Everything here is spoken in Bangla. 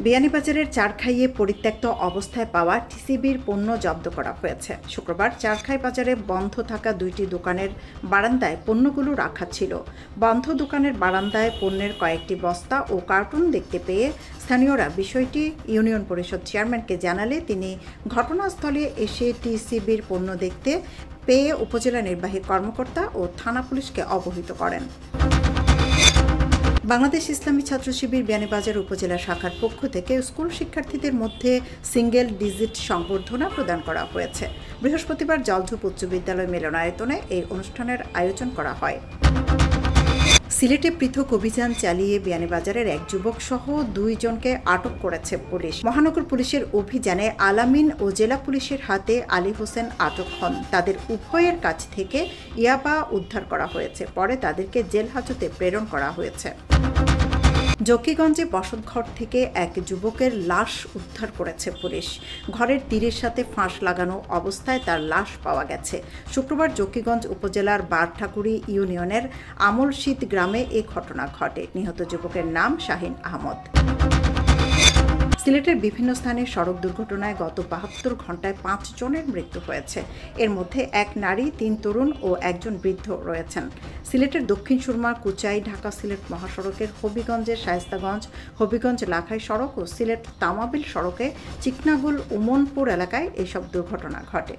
বিয়ানীবাজারের চারখাইয়ে পরিত্যক্ত অবস্থায় পাওয়া টিসিবির পণ্য জব্দ করা হয়েছে। শুক্রবার চারখাই বাজারে বন্ধ থাকা দুইটি দোকানের বারান্দায় পণ্যগুলো রাখা ছিল। বন্ধ দোকানের বারান্দায় পণ্যের কয়েকটি বস্তা ও কার্টুন দেখতে পেয়ে স্থানীয়রা বিষয়টি ইউনিয়ন পরিষদ চেয়ারম্যানকে জানালে তিনি ঘটনাস্থলে এসে টিসিবির পণ্য দেখতে পেয়ে উপজেলা নির্বাহী কর্মকর্তা ও থানা পুলিশকে অবহিত করেন। বাংলাদেশ ইসলামী ছাত্র শিবির বিয়ানীবাজার উপজেলা শাখার পক্ষ থেকে স্কুল শিক্ষার্থীদের মধ্যে সিঙ্গেল ডিজিট সংবর্ধনা প্রদান করা হয়েছে। বৃহস্পতিবার জলধূপ উচ্চ বিদ্যালয় মিলনায়তনে এই অনুষ্ঠানের আয়োজন করা হয়। সিলেটে পৃথক অভিযান চালিয়ে বিয়ানীবাজারের এক যুবক সহ 2 জনকে আটক করেছে পুলিশ। মহানগর পুলিশের অভিযানে আলামিন ও জেলা পুলিশের হাতে আলী হোসেন আটক হন। তাদের উভয়ের কাছ থেকে ইয়াবা উদ্ধার করা হয়েছে। পরে তাদেরকে জেল হাজতে প্রেরণ করা হয়েছে। জকিগঞ্জে বসতঘর থেকে এক যুবকের লাশ উদ্ধার করেছে পুলিশ। ঘরের তীরের সাথে ফাঁস লাগানো অবস্থায় তার লাশ পাওয়া গেছে। শুক্রবার জকিগঞ্জ উপজেলার বারঠাকুরি ইউনিয়নের আমলশীত গ্রামে এ ঘটনা ঘটে। নিহত যুবকের নাম শাহিন আহমদ। সিলেটের বিভিন্ন স্থানে সড়ক দুর্ঘটনায় গত 72 ঘণ্টায় 5 জনের মৃত্যু হয়েছে। এর মধ্যে এক নারী, 3 তরুণ ও একজন বৃদ্ধ রয়েছেন। সিলেটের দক্ষিণ সুরমা কুচাই ঢাকা সিলেট মহাসড়কের হবিগঞ্জের শায়েস্তাগঞ্জ হবিগঞ্জ লাখাই সড়ক ও সিলেট তামাবিল সড়কে চিকনাগুল উমনপুর এলাকায় এসব দুর্ঘটনা ঘটে।